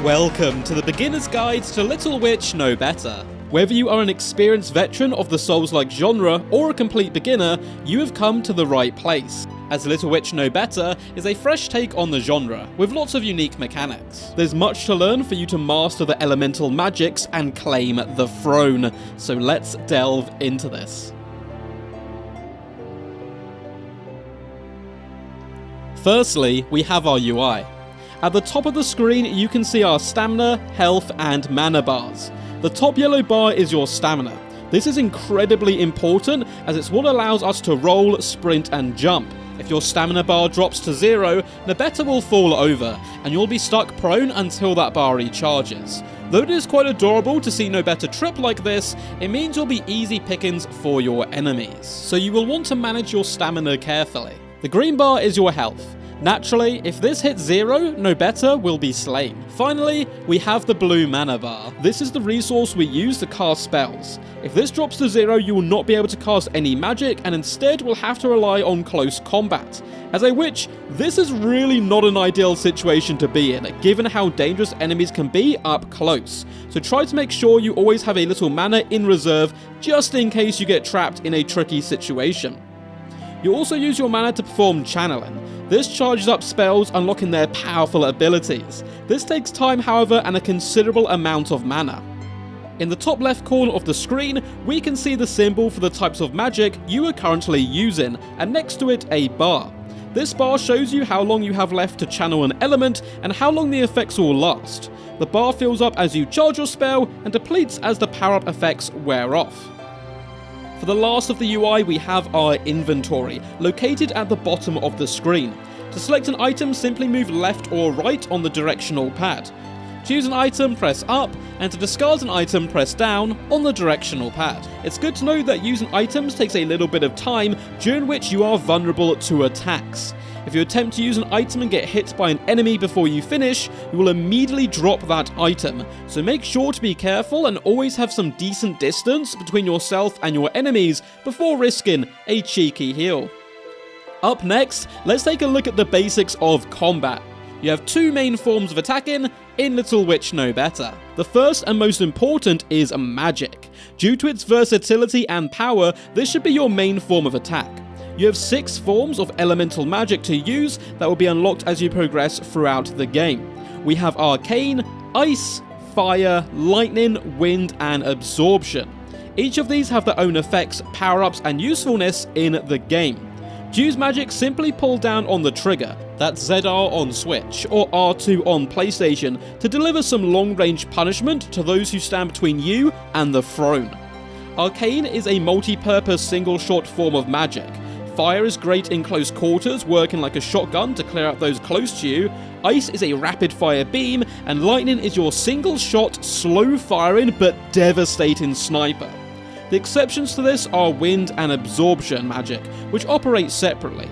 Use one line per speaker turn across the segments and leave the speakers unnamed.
Welcome to the Beginner's Guide to Little Witch Nobeta. Whether you are an experienced veteran of the Souls-like genre or a complete beginner, you have come to the right place, as Little Witch Nobeta is a fresh take on the genre, with lots of unique mechanics. There's much to learn for you to master the elemental magics and claim the throne, so let's delve into this. Firstly, we have our UI. At the top of the screen, you can see our stamina, health, and mana bars. The top yellow bar is your stamina. This is incredibly important as it's what allows us to roll, sprint, and jump. If your stamina bar drops to 0, Nobeta will fall over, and you'll be stuck prone until that bar recharges. Though it is quite adorable to see Nobeta trip like this, it means you'll be easy pickings for your enemies. So you will want to manage your stamina carefully. The green bar is your health. Naturally, if this hits 0, Nobeta will be slain. Finally, we have the blue mana bar. This is the resource we use to cast spells. If this drops to 0, you will not be able to cast any magic and instead will have to rely on close combat. As a witch, this is really not an ideal situation to be in, given how dangerous enemies can be up close. So try to make sure you always have a little mana in reserve, just in case you get trapped in a tricky situation. You also use your mana to perform channeling. This charges up spells, unlocking their powerful abilities. This takes time, however, and a considerable amount of mana. In the top left corner of the screen, we can see the symbol for the types of magic you are currently using, and next to it a bar. This bar shows you how long you have left to channel an element and how long the effects will last. The bar fills up as you charge your spell and depletes as the power-up effects wear off. For the last of the UI, we have our inventory, located at the bottom of the screen. To select an item, simply move left or right on the directional pad. To use an item, press up, and to discard an item, press down on the directional pad. It's good to know that using items takes a little bit of time, during which you are vulnerable to attacks. If you attempt to use an item and get hit by an enemy before you finish, you will immediately drop that item, so make sure to be careful and always have some decent distance between yourself and your enemies before risking a cheeky heal. Up next, let's take a look at the basics of combat. You have two main forms of attacking in Little Witch Nobeta. The first and most important is magic. Due to its versatility and power, this should be your main form of attack. You have 6 forms of elemental magic to use that will be unlocked as you progress throughout the game. We have Arcane, Ice, Fire, Lightning, Wind, and Absorption. Each of these have their own effects, power-ups, and usefulness in the game. To use magic, simply pull down on the trigger, that's ZR on Switch, or R2 on PlayStation, to deliver some long-range punishment to those who stand between you and the throne. Arcane is a multi-purpose single-shot form of magic. Fire is great in close quarters, working like a shotgun to clear out those close to you. Ice is a rapid-fire beam, and Lightning is your single-shot, slow-firing but devastating sniper. The exceptions to this are Wind and Absorption magic, which operate separately.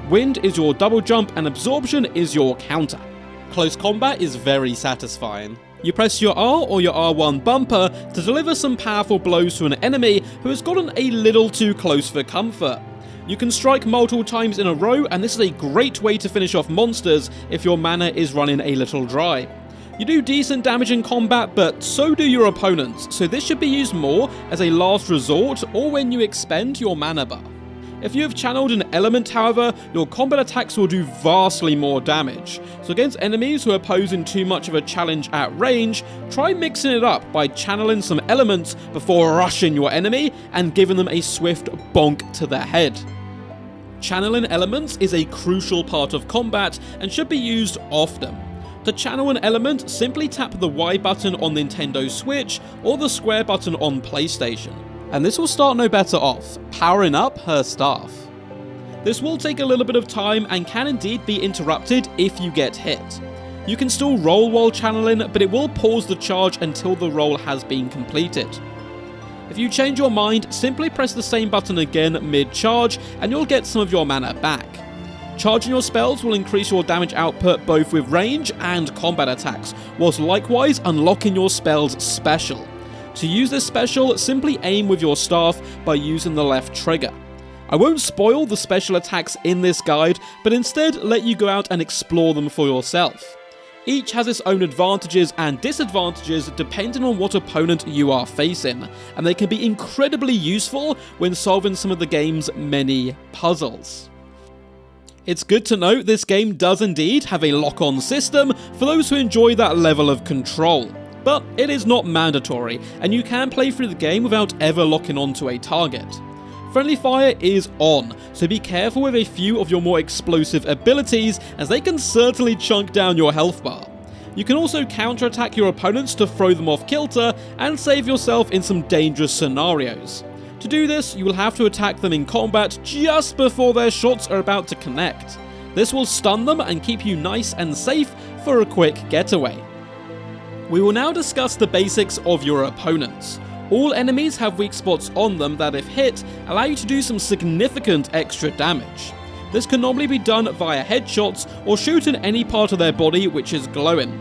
Wind is your double jump and Absorption is your counter. Close combat is very satisfying. You press your R or your R1 bumper to deliver some powerful blows to an enemy who has gotten a little too close for comfort. You can strike multiple times in a row, and this is a great way to finish off monsters if your mana is running a little dry. You do decent damage in combat, but so do your opponents, so this should be used more as a last resort or when you expend your mana bar. If you have channeled an element, however, your combat attacks will do vastly more damage. So against enemies who are posing too much of a challenge at range, try mixing it up by channeling some elements before rushing your enemy and giving them a swift bonk to the head. Channeling elements is a crucial part of combat and should be used often. To channel an element, simply tap the Y button on Nintendo Switch or the square button on PlayStation. And this will start Nobeta off, powering up her staff. This will take a little bit of time and can indeed be interrupted if you get hit. You can still roll while channeling, but it will pause the charge until the roll has been completed. If you change your mind, simply press the same button again mid-charge and you'll get some of your mana back. Charging your spells will increase your damage output both with range and combat attacks, whilst likewise unlocking your spell's special. To use this special, simply aim with your staff by using the left trigger. I won't spoil the special attacks in this guide, but instead let you go out and explore them for yourself. Each has its own advantages and disadvantages depending on what opponent you are facing, and they can be incredibly useful when solving some of the game's many puzzles. It's good to note this game does indeed have a lock-on system for those who enjoy that level of control, but it is not mandatory, and you can play through the game without ever locking onto a target. Friendly fire is on, so be careful with a few of your more explosive abilities, as they can certainly chunk down your health bar. You can also counterattack your opponents to throw them off kilter and save yourself in some dangerous scenarios. To do this, you will have to attack them in combat just before their shots are about to connect. This will stun them and keep you nice and safe for a quick getaway. We will now discuss the basics of your opponents. All enemies have weak spots on them that, if hit, allow you to do some significant extra damage. This can normally be done via headshots or shooting any part of their body which is glowing.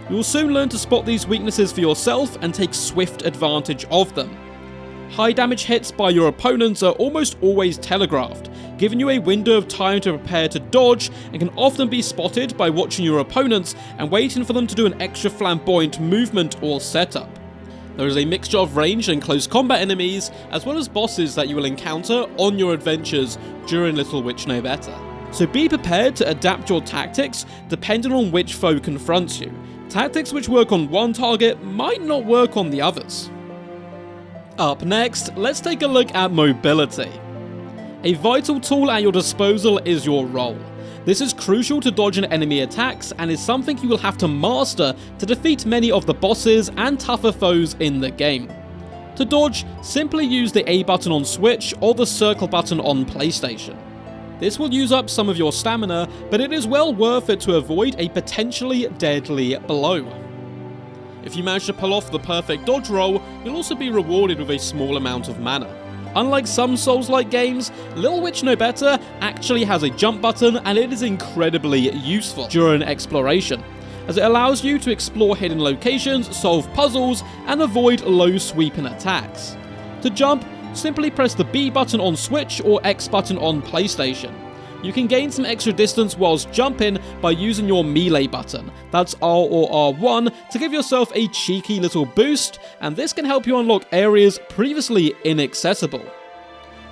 You will soon learn to spot these weaknesses for yourself and take swift advantage of them. High damage hits by your opponents are almost always telegraphed, giving you a window of time to prepare to dodge, and can often be spotted by watching your opponents and waiting for them to do an extra flamboyant movement or setup. There is a mixture of ranged and close combat enemies, as well as bosses that you will encounter on your adventures during Little Witch Nobeta. So be prepared to adapt your tactics depending on which foe confronts you. Tactics which work on one target might not work on the others. Up next, let's take a look at mobility. A vital tool at your disposal is your roll. This is crucial to dodging enemy attacks and is something you will have to master to defeat many of the bosses and tougher foes in the game. To dodge, simply use the A button on Switch or the circle button on PlayStation. This will use up some of your stamina, but it is well worth it to avoid a potentially deadly blow. If you manage to pull off the perfect dodge roll, you'll also be rewarded with a small amount of mana. Unlike some Souls-like games, Little Witch Nobeta actually has a jump button, and it is incredibly useful during exploration, as it allows you to explore hidden locations, solve puzzles, and avoid low sweeping attacks. To jump, simply press the B button on Switch or X button on PlayStation. You can gain some extra distance whilst jumping by using your melee button, that's R or R1, to give yourself a cheeky little boost, and this can help you unlock areas previously inaccessible.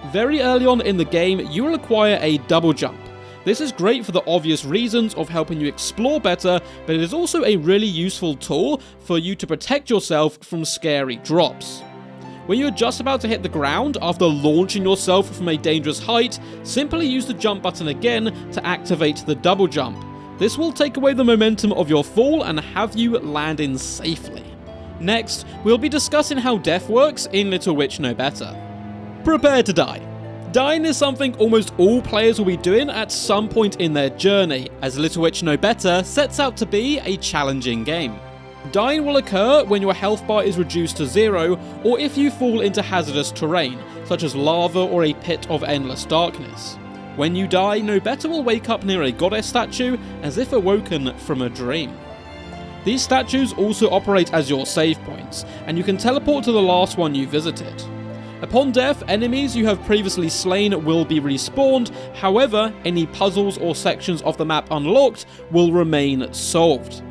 Very early on in the game, you will acquire a double jump. This is great for the obvious reasons of helping you explore better, but it is also a really useful tool for you to protect yourself from scary drops. When you're just about to hit the ground after launching yourself from a dangerous height, simply use the jump button again to activate the double jump. This will take away the momentum of your fall and have you landing safely. Next, we'll be discussing how death works in Little Witch Nobeta. Prepare to die. Dying is something almost all players will be doing at some point in their journey, as Little Witch Nobeta sets out to be a challenging game. Dying will occur when your health bar is reduced to 0, or if you fall into hazardous terrain, such as lava or a pit of endless darkness. When you die, Nobeta will wake up near a goddess statue as if awoken from a dream. These statues also operate as your save points, and you can teleport to the last one you visited. Upon death, enemies you have previously slain will be respawned, however, any puzzles or sections of the map unlocked will remain solved.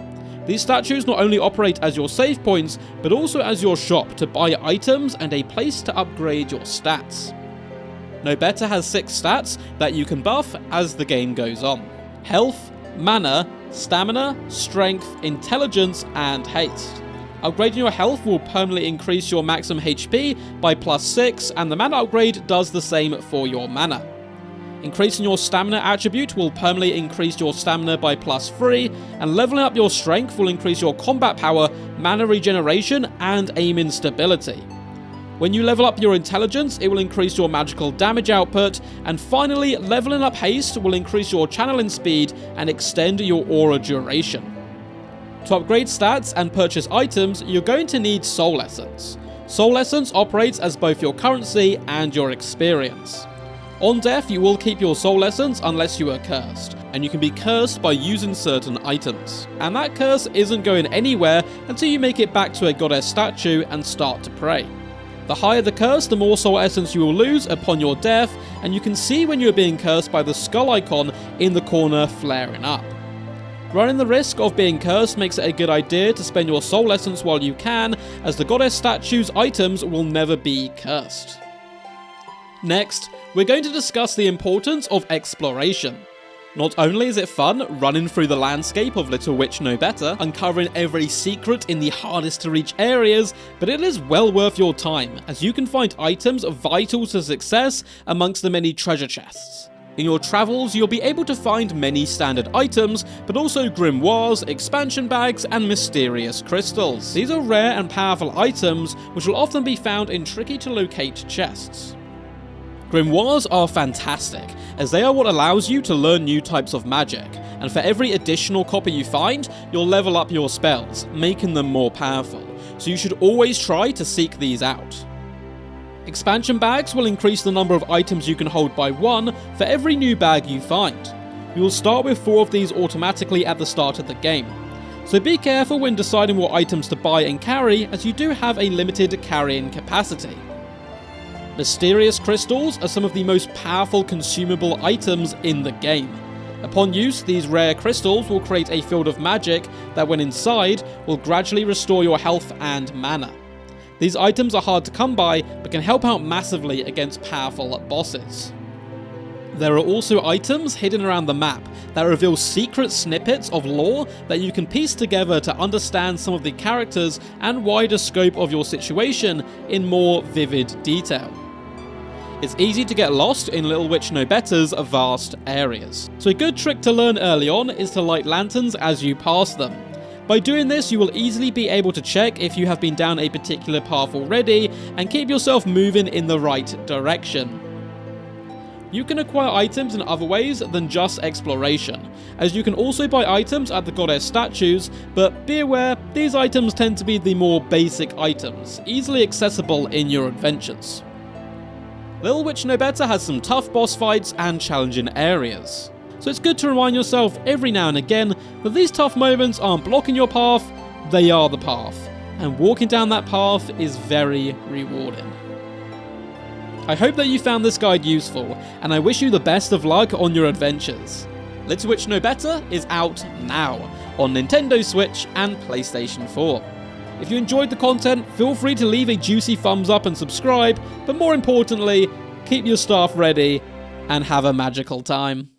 These statues not only operate as your save points, but also as your shop to buy items and a place to upgrade your stats. Nobeta has 6 stats that you can buff as the game goes on: health, mana, stamina, strength, intelligence, and haste. Upgrading your health will permanently increase your maximum HP by +6, and the mana upgrade does the same for your mana. Increasing your stamina attribute will permanently increase your stamina by +3, and leveling up your strength will increase your combat power, mana regeneration, and aiming stability. When you level up your intelligence, it will increase your magical damage output, and finally, leveling up haste will increase your channeling speed and extend your aura duration. To upgrade stats and purchase items, you're going to need Soul Essence. Soul Essence operates as both your currency and your experience. On death, you will keep your Soul Essence unless you are cursed, and you can be cursed by using certain items. And that curse isn't going anywhere until you make it back to a goddess statue and start to pray. The higher the curse, the more Soul Essence you will lose upon your death, and you can see when you are being cursed by the skull icon in the corner flaring up. Running the risk of being cursed makes it a good idea to spend your soul essence while you can, as the goddess statue's items will never be cursed. Next, we're going to discuss the importance of exploration. Not only is it fun running through the landscape of Little Witch Nobeta, uncovering every secret in the hardest to reach areas, but it is well worth your time, as you can find items vital to success amongst the many treasure chests. In your travels, you'll be able to find many standard items, but also grimoires, expansion bags, and mysterious crystals. These are rare and powerful items, which will often be found in tricky to locate chests. Grimoires are fantastic, as they are what allows you to learn new types of magic, and for every additional copy you find, you'll level up your spells, making them more powerful, so you should always try to seek these out. Expansion bags will increase the number of items you can hold by 1 for every new bag you find. You will start with 4 of these automatically at the start of the game, so be careful when deciding what items to buy and carry, as you do have a limited carrying capacity. Mysterious crystals are some of the most powerful consumable items in the game. Upon use, these rare crystals will create a field of magic that, when inside, will gradually restore your health and mana. These items are hard to come by, but can help out massively against powerful bosses. There are also items hidden around the map that reveal secret snippets of lore that you can piece together to understand some of the characters and wider scope of your situation in more vivid detail. It's easy to get lost in Little Witch Nobeta's vast areas, so a good trick to learn early on is to light lanterns as you pass them. By doing this, you will easily be able to check if you have been down a particular path already and keep yourself moving in the right direction. You can acquire items in other ways than just exploration, as you can also buy items at the goddess statues, but be aware, these items tend to be the more basic items, easily accessible in your adventures. Little Witch Nobeta has some tough boss fights and challenging areas, so it's good to remind yourself every now and again that these tough moments aren't blocking your path, they are the path, and walking down that path is very rewarding. I hope that you found this guide useful, and I wish you the best of luck on your adventures. Little Witch Nobeta is out now on Nintendo Switch and PlayStation 4. If you enjoyed the content, feel free to leave a juicy thumbs up and subscribe, but more importantly, keep your staff ready and have a magical time.